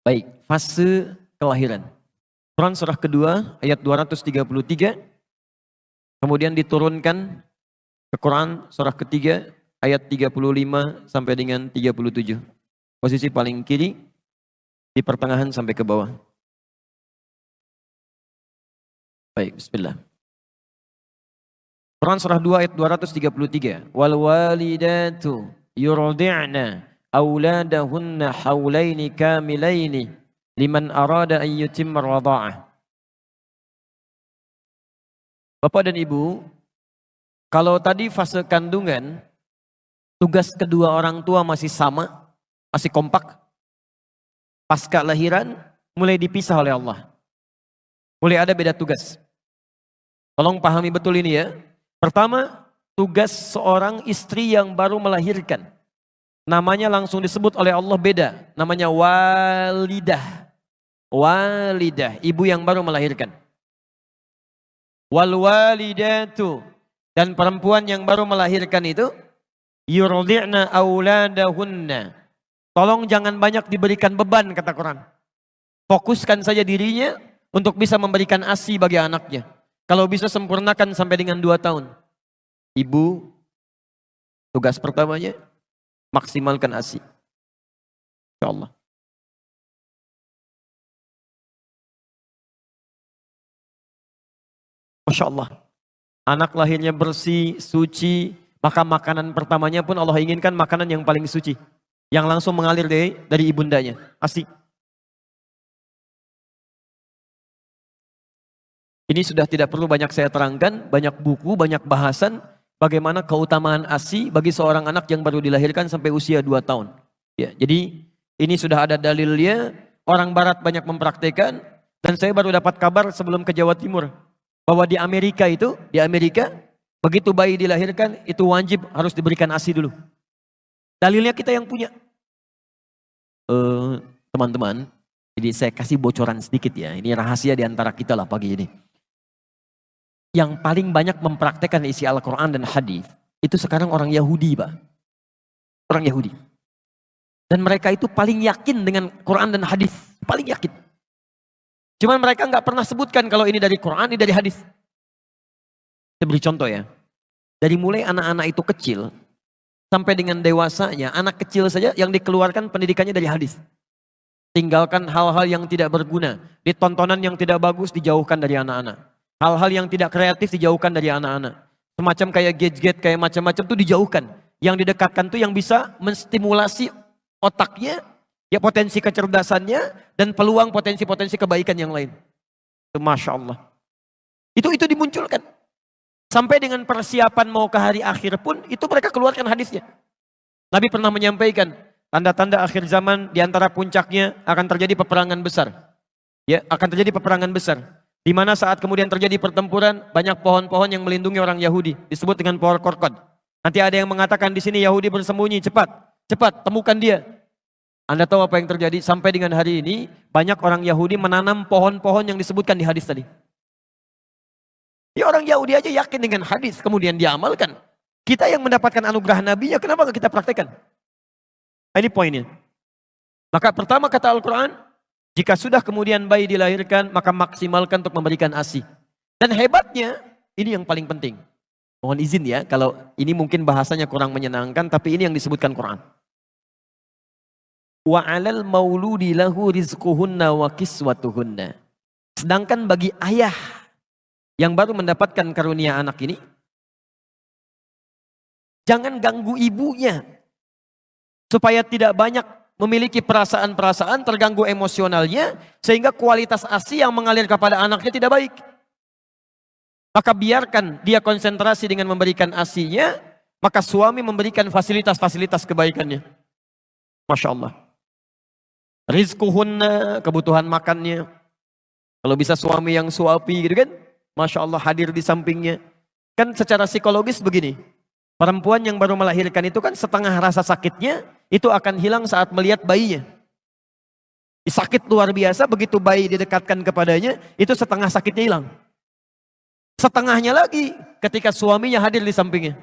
Baik, fase kelahiran. Quran surah kedua ayat 233, kemudian diturunkan ke Quran surah ketiga ayat 35 sampai dengan 37. Posisi paling kiri di pertengahan sampai ke bawah. Baik, bismillah. Quran surah 2 ayat 233. Wal walidatu yurdi'na auladahunna haulaini kamilaini liman arada an yutimma radha'ah. Bapak dan Ibu, kalau tadi fase kandungan, tugas kedua orang tua masih sama, masih kompak. Pasca lahiran, mulai dipisah oleh Allah. Mulai ada beda tugas. Tolong pahami betul ini ya. Pertama, tugas seorang istri yang baru melahirkan. Namanya langsung disebut oleh Allah beda. Namanya walidah. Walidah, ibu yang baru melahirkan. Wal walidatu, dan perempuan yang baru melahirkan itu yurdi'na auladahunna. Tolong jangan banyak diberikan beban, kata Quran. Fokuskan saja dirinya untuk bisa memberikan ASI bagi anaknya. Kalau bisa sempurnakan sampai dengan 2 tahun. Ibu, tugas pertamanya maksimalkan ASI. InsyaAllah. Masya Allah. Anak lahirnya bersih, suci, maka makanan pertamanya pun Allah inginkan makanan yang paling suci. Yang langsung mengalir dari ibundanya. ASI. Ini sudah tidak perlu banyak saya terangkan, banyak buku, banyak bahasan, bagaimana keutamaan ASI bagi seorang anak yang baru dilahirkan sampai usia 2 tahun. Ya, jadi ini sudah ada dalilnya, orang barat banyak mempraktikkan, dan saya baru dapat kabar sebelum ke Jawa Timur, bahwa di Amerika, begitu bayi dilahirkan, itu wajib harus diberikan ASI dulu. Dalilnya kita yang punya. Teman-teman, jadi saya kasih bocoran sedikit ya, ini rahasia di antara kita lah pagi ini. Yang paling banyak mempraktekkan isi Al-Quran dan hadis itu sekarang orang Yahudi, Pak. Orang Yahudi. Dan mereka itu paling yakin dengan Quran dan hadis, paling yakin. Cuman mereka nggak pernah sebutkan kalau ini dari Quran, ini dari hadis. Saya beri contoh ya. Dari mulai anak-anak itu kecil sampai dengan dewasanya, anak kecil saja yang dikeluarkan pendidikannya dari hadis. Tinggalkan hal-hal yang tidak berguna, ditontonan yang tidak bagus dijauhkan dari anak-anak. Hal-hal yang tidak kreatif dijauhkan dari anak-anak. Semacam kayak gadget, kayak macam-macam itu dijauhkan. Yang didekatkan tuh yang bisa menstimulasi otaknya, ya potensi kecerdasannya, dan peluang potensi-potensi kebaikan yang lain. Itu Masya Allah. Itu dimunculkan. Sampai dengan persiapan mau ke hari akhir pun, itu mereka keluarkan hadisnya. Nabi pernah menyampaikan, tanda-tanda akhir zaman diantara puncaknya akan terjadi peperangan besar. Ya, akan terjadi peperangan besar. Di mana saat kemudian terjadi pertempuran, banyak pohon-pohon yang melindungi orang Yahudi, disebut dengan pohon korkod. Nanti ada yang mengatakan di sini Yahudi bersembunyi, cepat, temukan dia. Anda tahu apa yang terjadi? Sampai dengan hari ini, banyak orang Yahudi menanam pohon-pohon yang disebutkan di hadis tadi. Ya, orang Yahudi aja yakin dengan hadis, kemudian diamalkan. Kita yang mendapatkan anugerah Nabi-nya, kenapa nggak kita praktekkan? Ini poinnya. Maka pertama kata Al-Quran, jika sudah kemudian bayi dilahirkan, maka maksimalkan untuk memberikan ASI. Dan hebatnya, ini yang paling penting. Mohon izin ya, kalau ini mungkin bahasanya kurang menyenangkan, tapi ini yang disebutkan Quran. Wa 'alal mauludi lahu rizquhunna wa kiswatuhunna. Sedangkan bagi ayah yang baru mendapatkan karunia anak ini, jangan ganggu ibunya supaya tidak banyak memiliki perasaan-perasaan, terganggu emosionalnya, sehingga kualitas ASI yang mengalir kepada anaknya tidak baik. Maka biarkan dia konsentrasi dengan memberikan ASI-nya, maka suami memberikan fasilitas-fasilitas kebaikannya. Masya Allah. Rizquhunna, kebutuhan makannya. Kalau bisa suami yang suapi gitu kan, Masya Allah hadir di sampingnya. Kan secara psikologis begini, perempuan yang baru melahirkan itu kan setengah rasa sakitnya, itu akan hilang saat melihat bayinya. Sakit luar biasa, begitu bayi didekatkan kepadanya, itu setengah sakitnya hilang. Setengahnya lagi ketika suaminya hadir di sampingnya.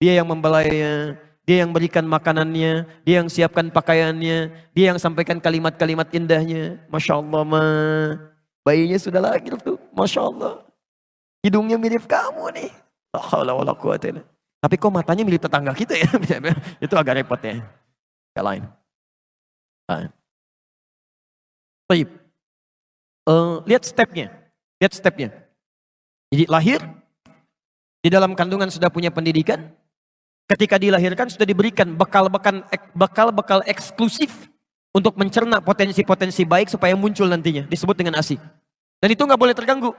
Dia yang membelainya, dia yang berikan makanannya, dia yang siapkan pakaiannya, dia yang sampaikan kalimat-kalimat indahnya. Masya Allah, bayinya sudah lahir tuh, Masya Allah. Hidungnya mirip kamu nih. La haula wala quwata illa billah. Tapi kok matanya mirip tetangga kita ya? Itu agak repot ya. Gak lain. Baik. Lihat stepnya. Lihat stepnya. Jadi lahir, di dalam kandungan sudah punya pendidikan. Ketika dilahirkan sudah diberikan bekal-bekal eksklusif untuk mencerna potensi-potensi baik supaya muncul nantinya. Disebut dengan ASI. Dan itu nggak boleh terganggu.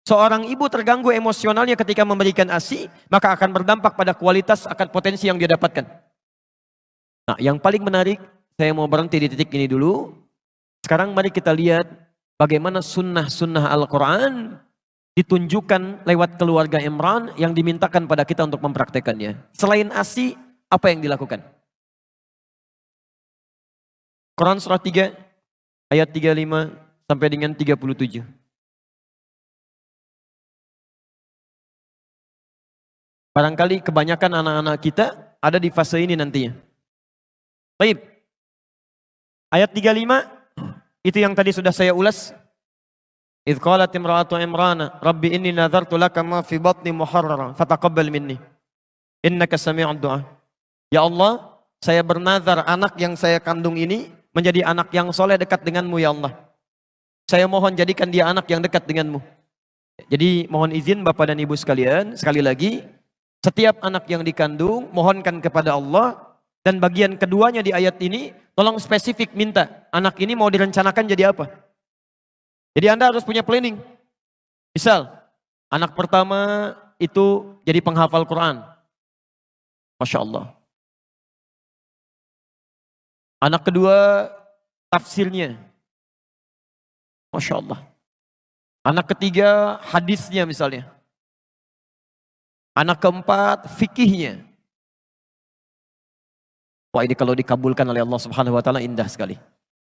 Seorang ibu terganggu emosionalnya ketika memberikan ASI, maka akan berdampak pada kualitas akan potensi yang dia dapatkan. Nah, yang paling menarik, saya mau berhenti di titik ini dulu. Sekarang mari kita lihat bagaimana sunnah-sunnah Al-Quran ditunjukkan lewat keluarga Imran yang dimintakan pada kita untuk mempraktekannya. Selain ASI, apa yang dilakukan? Quran surah 3, ayat 35 sampai dengan 37. Barangkali kebanyakan anak-anak kita ada di fase ini nantinya. Baik. Ayat 35, itu yang tadi sudah saya ulas. Idh qalat imra'atu Imran, Rabbi inni nadhartu laka ma fi batni muharrara, fataqabbal minni. Innaka sami'ud du'a. Ya Allah, saya bernazar anak yang saya kandung ini menjadi anak yang soleh dekat denganmu ya Allah. Saya mohon jadikan dia anak yang dekat denganmu. Jadi mohon izin Bapak dan Ibu sekalian, sekali lagi, setiap anak yang dikandung, mohonkan kepada Allah. Dan bagian keduanya di ayat ini, tolong spesifik minta, anak ini mau direncanakan jadi apa? Jadi Anda harus punya planning. Misal, anak pertama itu jadi penghafal Quran. Masya Allah. Anak kedua, tafsirnya. Masya Allah. Anak ketiga, hadisnya misalnya. Anak keempat, fikihnya. Wah, ini kalau dikabulkan oleh Allah Subhanahu wa taala indah sekali.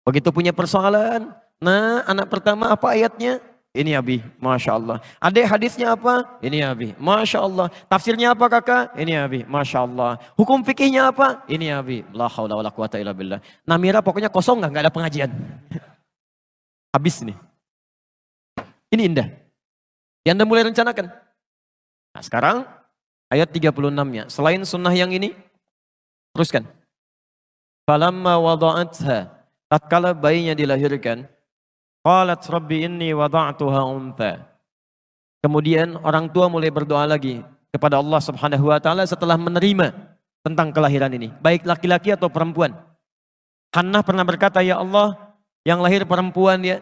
Begitu punya persoalan, nah anak pertama apa ayatnya? Ini Abi, Masya Allah. Adik hadisnya apa? Ini Abi, Masya Allah. Tafsirnya apa kakak? Ini Abi, Masya Allah. Hukum fikihnya apa? Ini Abi. La haula wala quwata illa billah. Namira pokoknya kosong nggak ada pengajian. Habis nih. Ini indah. Yang Anda mulai rencanakan. Nah sekarang ayat 36-nya. Selain sunnah yang ini, teruskan. Falamma wada'atha, tatkala bayinya dilahirkan, qalat rabbi inni wada'tuha untha. Kemudian orang tua mulai berdoa lagi kepada Allah Subhanahu wa taala setelah menerima tentang kelahiran ini, baik laki-laki atau perempuan. Hannah pernah berkata, ya Allah, yang lahir perempuan ya.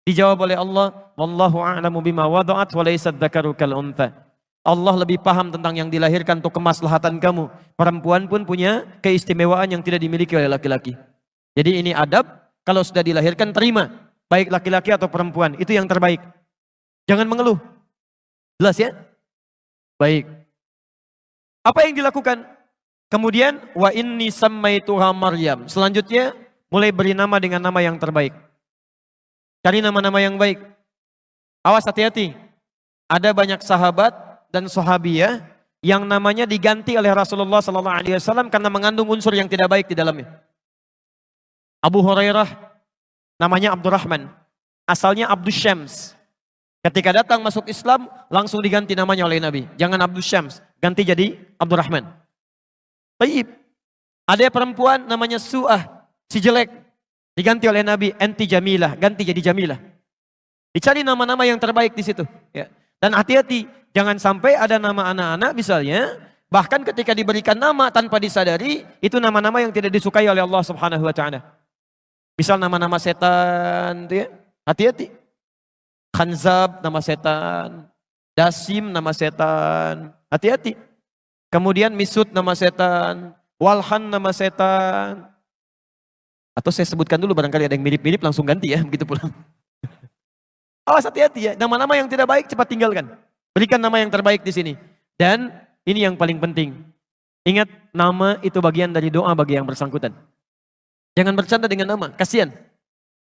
Dijawab oleh Allah, wallahu a'lamu bima wada'at wa laysa dzakaru kal untha. Allah lebih paham tentang yang dilahirkan untuk kemaslahatan kamu. Perempuan pun punya keistimewaan yang tidak dimiliki oleh laki-laki. Jadi ini adab, kalau sudah dilahirkan terima. Baik laki-laki atau perempuan, itu yang terbaik. Jangan mengeluh. Jelas ya? Baik. Apa yang dilakukan? Kemudian, wa inni sammaituha Maryam. Selanjutnya, mulai beri nama dengan nama yang terbaik. Cari nama-nama yang baik. Awas hati-hati. Ada banyak sahabat dan sahabiyah yang namanya diganti oleh Rasulullah SAW karena mengandung unsur yang tidak baik di dalamnya. Abu Hurairah namanya Abdurrahman, asalnya Abdus Syams. Ketika datang masuk Islam langsung diganti namanya oleh Nabi. Jangan Abdus Syams, ganti jadi Abdurrahman. Baik. Ada perempuan namanya Su'ah, si jelek. Diganti oleh Nabi, enti Jamilah, ganti jadi Jamilah. Dicari nama-nama yang terbaik di situ. Ya. Dan hati-hati, jangan sampai ada nama anak-anak misalnya, bahkan ketika diberikan nama tanpa disadari, itu nama-nama yang tidak disukai oleh Allah Subhanahu wa taala. Misal nama-nama setan, ya. Hati-hati. Khanzab nama setan, Dasim nama setan, hati-hati. Kemudian Misut nama setan, Walhan nama setan. Atau saya sebutkan dulu barangkali ada yang mirip-mirip langsung ganti ya, begitu pulang. Awas hati-hati ya, nama-nama yang tidak baik cepat tinggalkan. Berikan nama yang terbaik di sini. Dan ini yang paling penting. Ingat, nama itu bagian dari doa bagi yang bersangkutan. Jangan bercanda dengan nama, kasihan.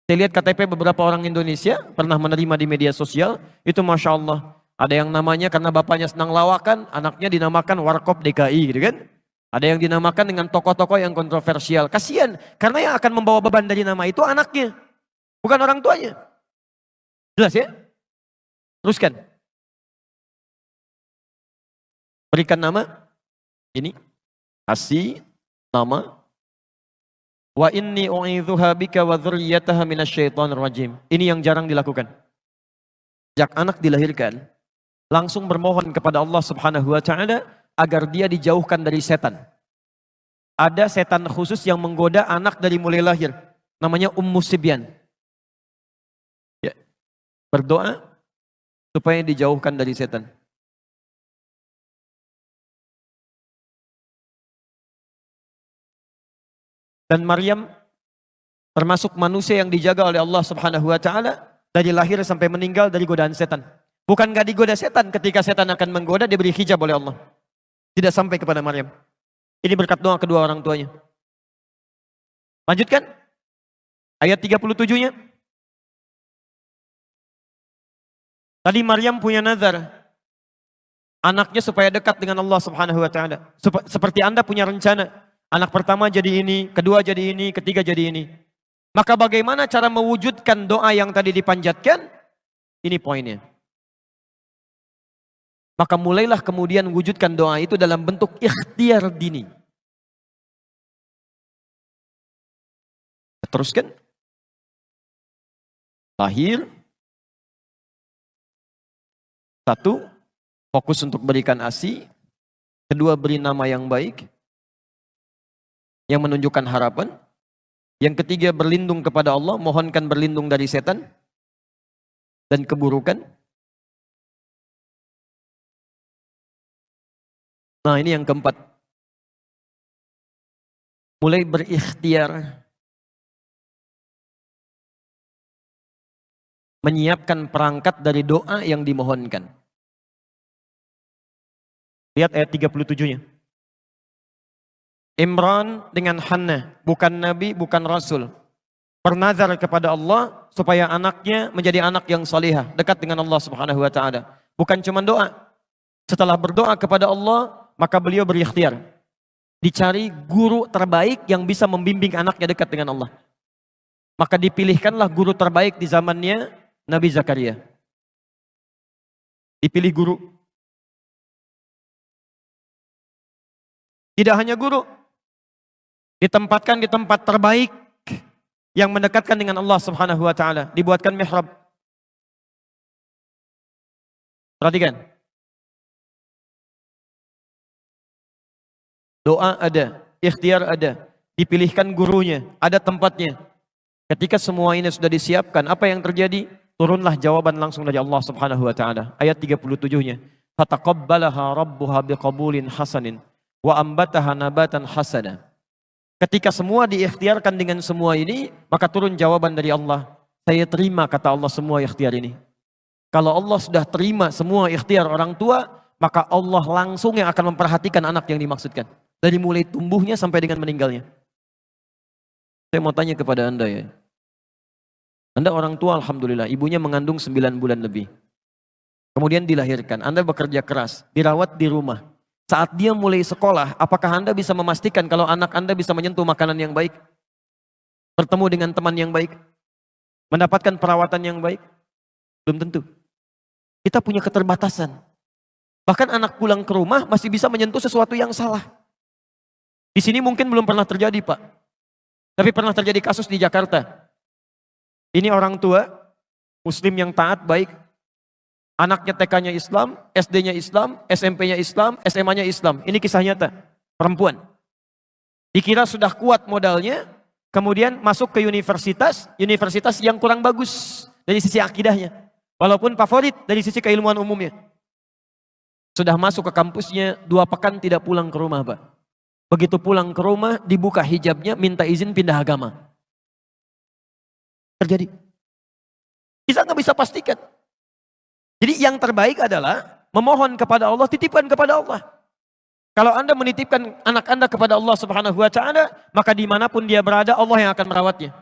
Saya lihat KTP beberapa orang Indonesia pernah menerima di media sosial, itu Masya Allah. Ada yang namanya karena bapaknya senang lawakan, anaknya dinamakan Warkop DKI gitu kan. Ada yang dinamakan dengan tokoh-tokoh yang kontroversial. Kasihan, karena yang akan membawa beban dari nama itu anaknya, bukan orang tuanya. Jelas ya? Teruskan. Berikan nama, ini, kasih nama. Wa inni u'idzuha bika wa dzurriyyataha minasyaitonir rajim. Ini yang jarang dilakukan. Sejak anak dilahirkan, langsung bermohon kepada Allah Subhanahu wa taala agar dia dijauhkan dari setan. Ada setan khusus yang menggoda anak dari mulai lahir, namanya Ummu Sibyan. Ya. Berdoa supaya dijauhkan dari setan. Dan Maryam termasuk manusia yang dijaga oleh Allah Subhanahu wa taala dari lahir sampai meninggal dari godaan setan. Bukan gak digoda setan, ketika setan akan menggoda diberi hijab oleh Allah. Tidak sampai kepada Maryam. Ini berkat doa kedua orang tuanya. Lanjutkan. Ayat 37-nya. Tadi Maryam punya nazar. Anaknya supaya dekat dengan Allah Subhanahu wa taala. Seperti Anda punya rencana. Anak pertama jadi ini, kedua jadi ini, ketiga jadi ini. Maka bagaimana cara mewujudkan doa yang tadi dipanjatkan? Ini poinnya. Maka mulailah kemudian wujudkan doa itu dalam bentuk ikhtiar dini. Teruskan. Lahir. 1. Fokus untuk berikan ASI. 2. Beri nama yang baik, yang menunjukkan harapan. Yang 3. Berlindung kepada Allah, mohonkan berlindung dari setan dan keburukan. Nah, ini yang keempat. Mulai berikhtiar menyiapkan perangkat dari doa yang dimohonkan. Lihat ayat 37-nya. Imran dengan Hannah, bukan nabi, bukan rasul, bernazar kepada Allah supaya anaknya menjadi anak yang salihah, dekat dengan Allah Subhanahu wa taala. Bukan cuma doa. Setelah berdoa kepada Allah, maka beliau berikhtiar. Dicari guru terbaik yang bisa membimbing anaknya dekat dengan Allah. Maka dipilihkanlah guru terbaik di zamannya Nabi Zakaria. Dipilih guru. Tidak hanya guru. Ditempatkan di tempat terbaik yang mendekatkan dengan Allah Subhanahu wa taala. Dibuatkan mihrab. Perhatikan. Doa ada, ikhtiar ada, dipilihkan gurunya, ada tempatnya. Ketika semua ini sudah disiapkan, apa yang terjadi? Turunlah jawaban langsung dari Allah Subhanahu wa taala. Ayat 37-nya. Fataqabbalaha rabbuha biqabulin hasanin wa ambataha nabatan hasana. Ketika semua diikhtiarkan dengan semua ini, maka turun jawaban dari Allah. Saya terima, kata Allah, semua ikhtiar ini. Kalau Allah sudah terima semua ikhtiar orang tua, maka Allah langsung yang akan memperhatikan anak yang dimaksudkan. Dari mulai tumbuhnya sampai dengan meninggalnya. Saya mau tanya kepada Anda ya. Anda orang tua, alhamdulillah, ibunya mengandung 9 bulan lebih. Kemudian dilahirkan, Anda bekerja keras, dirawat di rumah. Saat dia mulai sekolah, apakah Anda bisa memastikan kalau anak Anda bisa menyentuh makanan yang baik? Bertemu dengan teman yang baik? Mendapatkan perawatan yang baik? Belum tentu. Kita punya keterbatasan. Bahkan anak pulang ke rumah masih bisa menyentuh sesuatu yang salah. Di sini mungkin belum pernah terjadi, Pak. Tapi pernah terjadi kasus di Jakarta. Ini orang tua, muslim yang taat, baik. Anaknya TK-nya Islam, SD-nya Islam, SMP-nya Islam, SMA-nya Islam. Ini kisah nyata, perempuan. Dikira sudah kuat modalnya, kemudian masuk ke universitas yang kurang bagus dari sisi akidahnya. Walaupun favorit dari sisi keilmuan umumnya. Sudah masuk ke kampusnya, 2 pekan tidak pulang ke rumah, Pak. Begitu pulang ke rumah, dibuka hijabnya, minta izin pindah agama. Terjadi. Kita nggak bisa pastikan. Jadi yang terbaik adalah memohon kepada Allah, titipkan kepada Allah. Kalau Anda menitipkan anak Anda kepada Allah Subhanahu wa taala, maka dimanapun dia berada, Allah yang akan merawatnya.